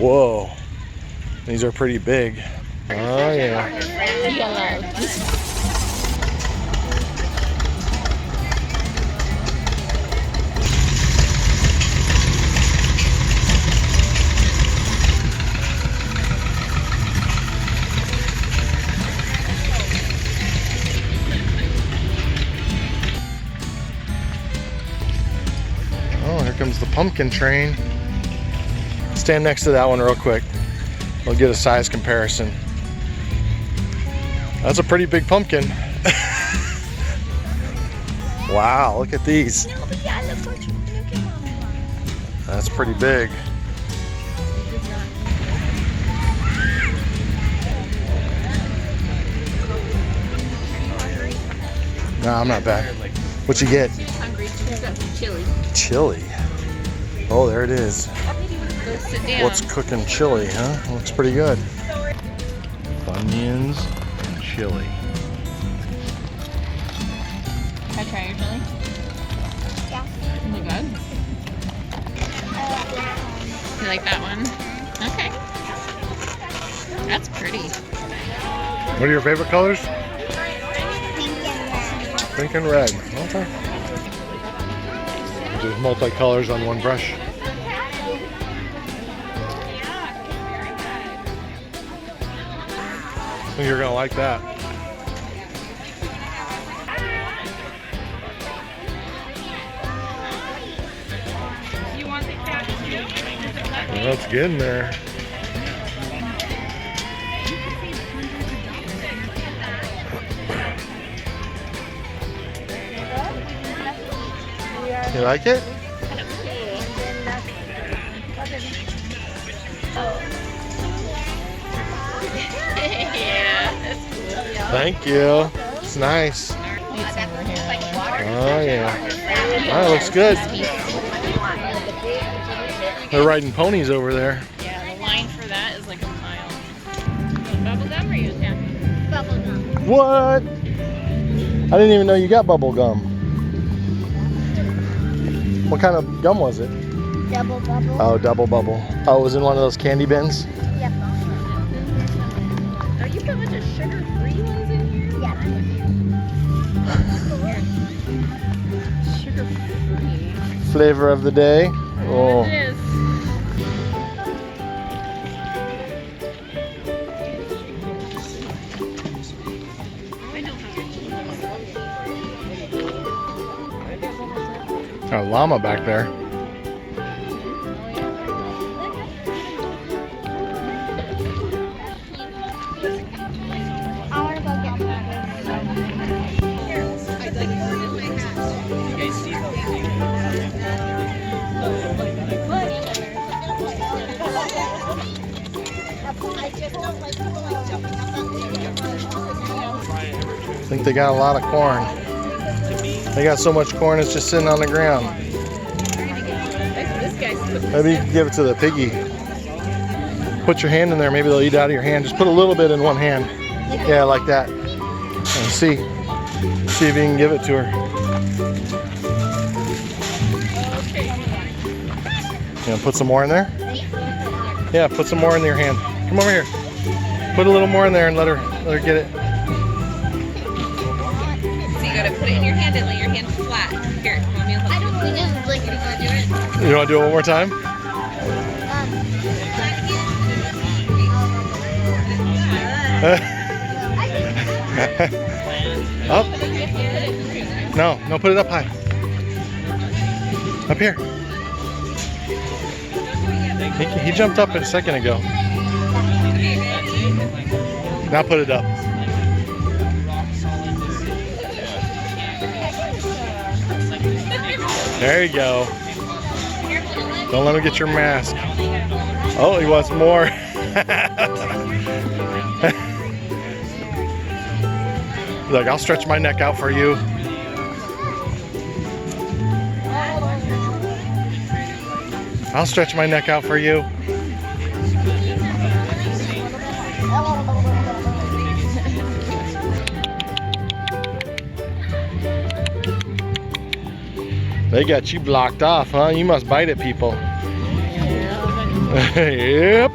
Whoa. These are pretty big. Oh, yeah. Oh, here comes the pumpkin train. Stand next to that one real quick. We'll get a size comparison. That's a pretty big pumpkin. Wow, look at these. That's pretty big. No, I'm not bad. What you get? Hungry. Chili. Chili. Oh, there it is. Go sit down. What's cooking chili, huh? Looks pretty good. Onions and chili. Can I try your chili? Yeah. Is it good? You like that one? Okay. That's pretty. What are your favorite colors? Pink and red. Pink and red. Okay. There's multicolors on one brush. I think you're gonna like that. You want the cat too? Well, it's getting there. You like it? Yeah, that's cool. Thank you. It's nice. Oh yeah. That looks good. They're riding ponies over there. Yeah, the line for that is like a mile. Bubble gum or you have? Bubble gum. What? I didn't even know you got bubble gum. What kind of gum was it? Double bubble. Oh, double bubble. Oh, it was in one of those candy bins? Yep. Are you put a bunch of sugar-free ones in here? Yep. Sugar-free. Flavor of the day. Oh. It is. Got a llama back there. I want to go get I think they got a lot of corn. They got so much corn it's just sitting on the ground. This guy's put Maybe you can give it to the piggy. Put your hand in there, maybe they'll eat out of your hand. Just put a little bit in one hand. Yeah, like that. And see if you can give it to her. Yeah, put some more in there. Yeah, put some more in your hand. Come over here. Put a little more in there and let her get it. So you gotta put it in your hand and let your hand flat. Here, let me I hold don't we just like it. Do it. You want to do it one more time? Up? No, put it up high. Up here. He jumped up a second ago. Now put it up. There you go. Don't let him get your mask. Oh, he wants more. Look, I'll stretch my neck out for you. I'll stretch my neck out for you. They got you blocked off, huh? You must bite at people. Yep.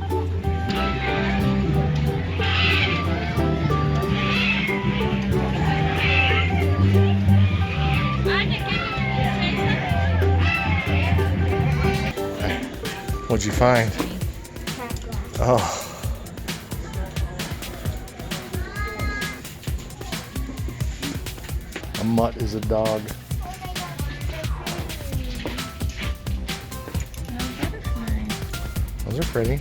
What'd you find? Oh. A mutt is a dog. Those are pretty.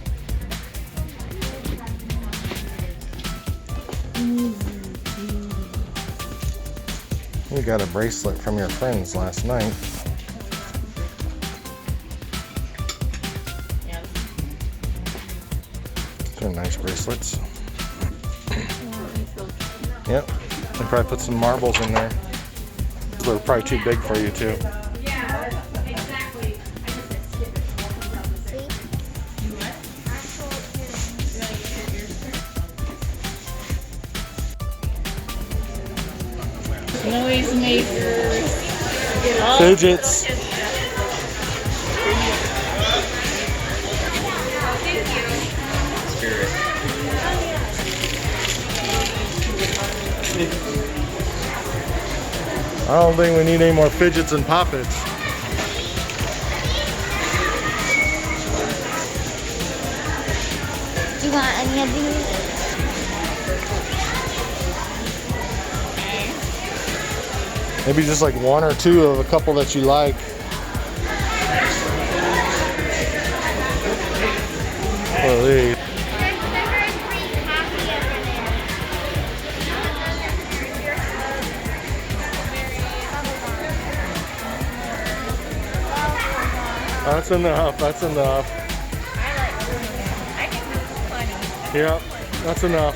You got a bracelet from your friends last night. They're nice bracelets. Yep. They probably put some marbles in there. They're probably too big for you too. Noisemaker. Fidgets. I don't think we need any more fidgets and poppets. Do you want any of these? Maybe just like one or two of a couple that you like. What are these? That's enough. That's enough. I think this is funny. Yep, that's enough.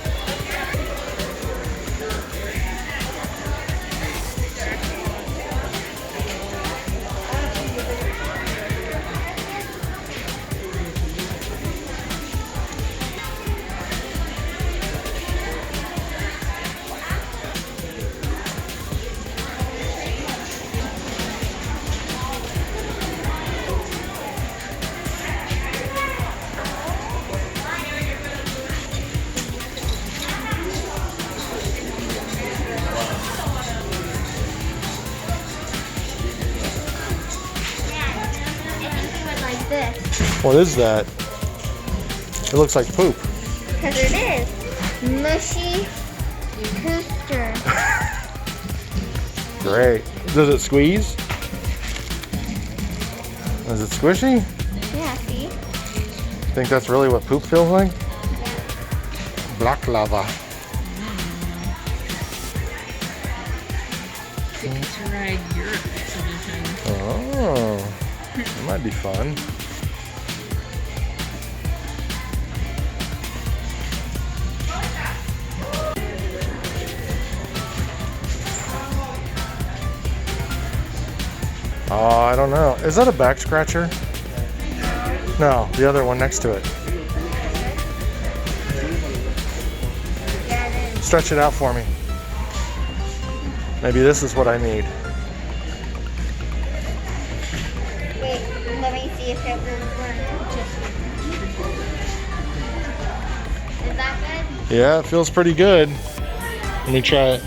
This. What is that? It looks like poop. Because it is. Mushy coaster. Great. Does it squeeze? Is it squishy? Yeah, see? Think that's really what poop feels like? Black lava. Ticket to ride Europe exhibition. Oh, that might be fun. Oh, I don't know. Is that a back scratcher? No, the other one next to it. Yeah, it is. Stretch it out for me. Maybe this is what I need. Wait, let me see if it will work. Is that good? Yeah, it feels pretty good. Let me try it.